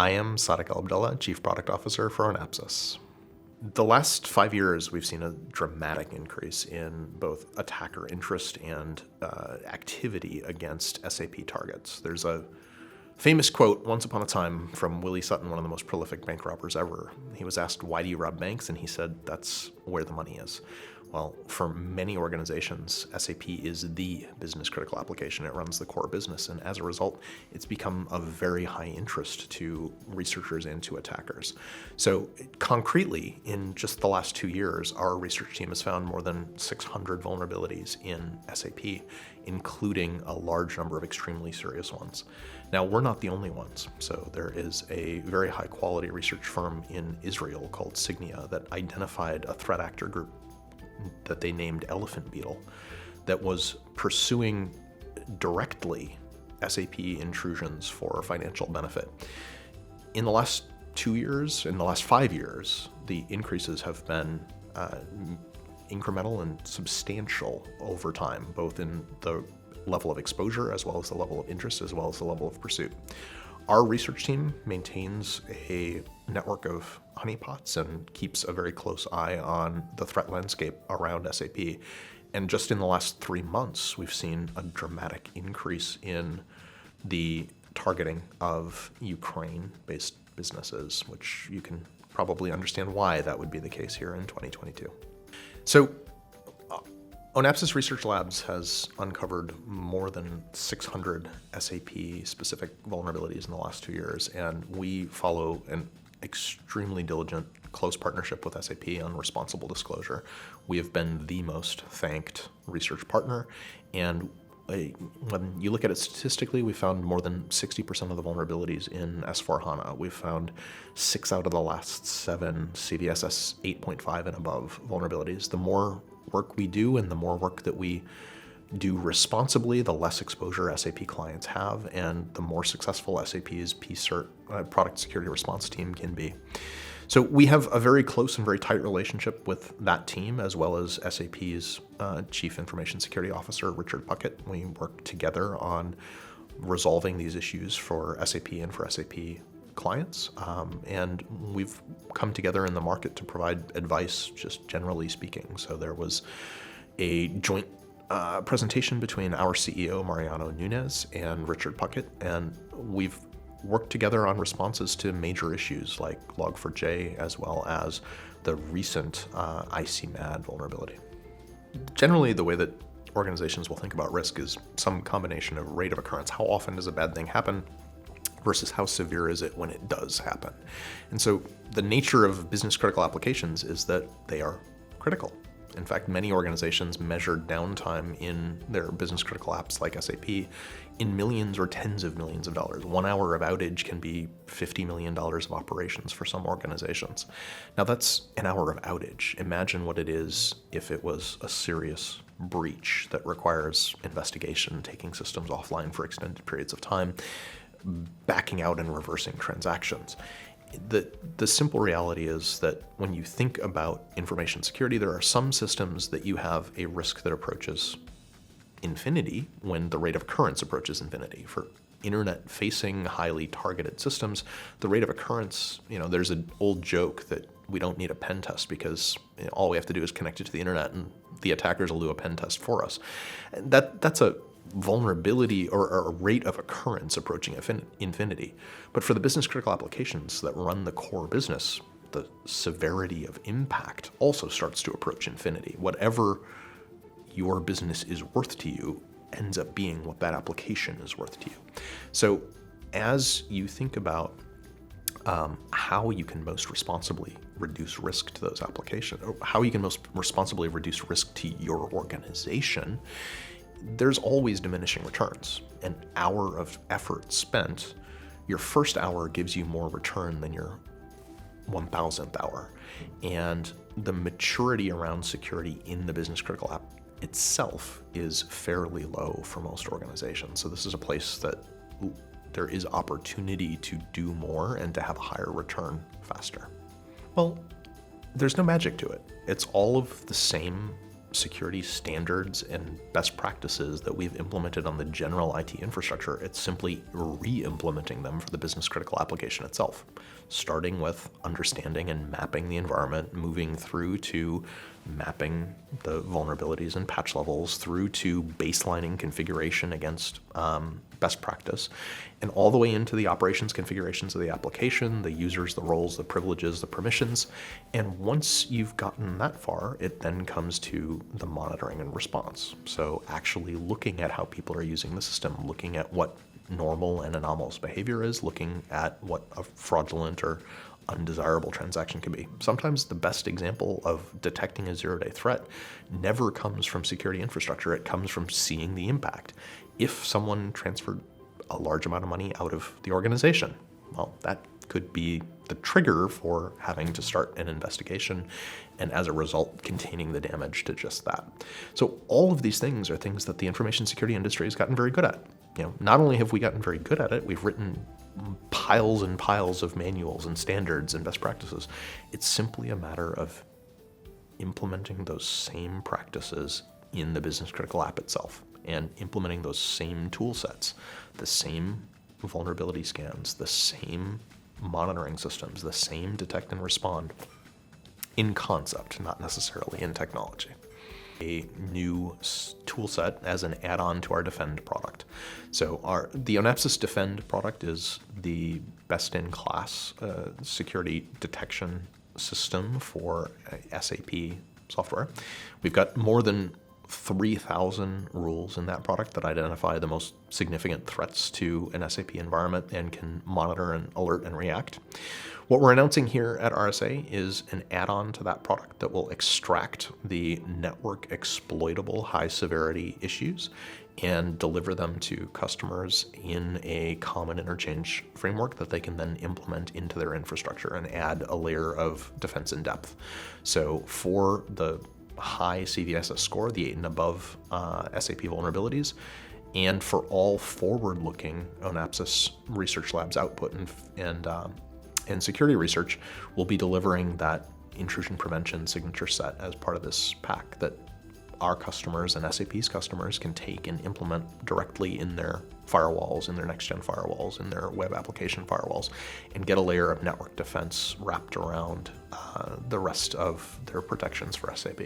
I am Sadik Al-Abdulla, Chief Product Officer for Onapsis. The last 5 years, we've seen a dramatic increase in both attacker interest and activity against SAP targets. There's a famous quote, once upon a time, from Willie Sutton, one of the most prolific bank robbers ever. He was asked, "Why do you rob banks?" And he said, "That's where the money is." Well, for many organizations, SAP is the business-critical application. It runs the core business, and as a result, it's become of very high interest to researchers and to attackers. So concretely, in just the last 2 years, our research team has found more than 600 vulnerabilities in SAP, including a large number of extremely serious ones. Now, we're not the only ones. So there is a very high-quality research firm in Israel called Signia that identified a threat actor group that they named Elephant Beetle that was pursuing directly SAP intrusions for financial benefit. In the last 2 years, in the last 5 years, the increases have been incremental and substantial over time, both in the level of exposure as well as the level of interest as well as the level of pursuit. Our research team maintains a network of honeypots and keeps a very close eye on the threat landscape around SAP. And just in the last 3 months, we've seen a dramatic increase in the targeting of Ukraine-based businesses, which you can probably understand why that would be the case here in 2022. So Onapsis Research Labs has uncovered more than 600 SAP-specific vulnerabilities in the last 2 years, and we follow an extremely diligent, close partnership with SAP on responsible disclosure. We have been the most thanked research partner, and when you look at it statistically, we found more than 60% of the vulnerabilities in S/4HANA. We've found 6 out of the last 7 CVSS 8.5 and above vulnerabilities. The more work we do and the more work that we do responsibly, the less exposure SAP clients have, and the more successful SAP's PCERT product security response team can be. So we have a very close and very tight relationship with that team, as well as SAP's Chief Information Security Officer, Richard Puckett. We work together on resolving these issues for SAP and for SAP clients, and we've come together in the market to provide advice, just generally speaking. So there was a joint presentation between our CEO, Mariano Nunes, and Richard Puckett, and we've worked together on responses to major issues like Log4j, as well as the recent ICMAD vulnerability. Generally, the way that organizations will think about risk is some combination of rate of occurrence. How often does a bad thing happen? Versus how severe is it when it does happen? And so the nature of business critical applications is that they are critical. In fact, many organizations measure downtime in their business critical apps like SAP in millions or tens of millions of dollars. 1 hour of outage can be $50 million of operations for some organizations. Now that's an hour of outage. Imagine what it is if it was a serious breach that requires investigation, taking systems offline for extended periods of time, backing out and reversing transactions. The simple reality is that when you think about information security, there are some systems that you have a risk that approaches infinity when the rate of occurrence approaches infinity. For internet-facing, highly targeted systems, the rate of occurrence, there's an old joke that we don't need a pen test because all we have to do is connect it to the internet and the attackers will do a pen test for us. That's a vulnerability or a rate of occurrence approaching infinity. But for the business critical applications that run the core business, the severity of impact also starts to approach infinity. Whatever your business is worth to you ends up being what that application is worth to you. So as you think about how you can most responsibly reduce risk to those applications, or how you can most responsibly reduce risk to your organization, there's always diminishing returns. An hour of effort spent, your first hour gives you more return than your 1,000th hour. And the maturity around security in the business critical app itself is fairly low for most organizations. So this is a place that there is opportunity to do more and to have a higher return faster. Well, there's no magic to it. It's all of the same security standards and best practices that we've implemented on the general IT infrastructure. It's simply re-implementing them for the business critical application itself, starting with understanding and mapping the environment, moving through to mapping the vulnerabilities and patch levels, through to baselining configuration against best practice, and all the way into the operations configurations of the application, the users, the roles, the privileges, the permissions. And once you've gotten that far, it then comes to the monitoring and response. So actually looking at how people are using the system, looking at what normal and anomalous behavior is, looking at what a fraudulent or undesirable transaction can be. Sometimes the best example of detecting a zero-day threat never comes from security infrastructure. It comes from seeing the impact. If someone transferred a large amount of money out of the organization, well, that could be the trigger for having to start an investigation, and as a result, containing the damage to just that. So all of these things are things that the information security industry has gotten very good at. Not only have we gotten very good at it, we've written piles and piles of manuals and standards and best practices. It's simply a matter of implementing those same practices in the business critical app itself and implementing those same tool sets, the same vulnerability scans, the same monitoring systems, the same detect and respond in concept, not necessarily in technology. A new tool set as an add-on to our Defend product. So the Onapsis Defend product is the best-in-class security detection system for SAP software. We've got more than 3,000 rules in that product that identify the most significant threats to an SAP environment and can monitor and alert and react. What we're announcing here at RSA is an add-on to that product that will extract the network exploitable high severity issues and deliver them to customers in a common interchange framework that they can then implement into their infrastructure and add a layer of defense in depth. So for the high CVSS score, the 8 and above SAP vulnerabilities, and for all forward-looking Onapsis Research Labs output and security research, we'll be delivering that intrusion prevention signature set as part of this pack that our customers and SAP's customers can take and implement directly in their firewalls, in their next-gen firewalls, in their web application firewalls, and get a layer of network defense wrapped around the rest of their protections for SAP.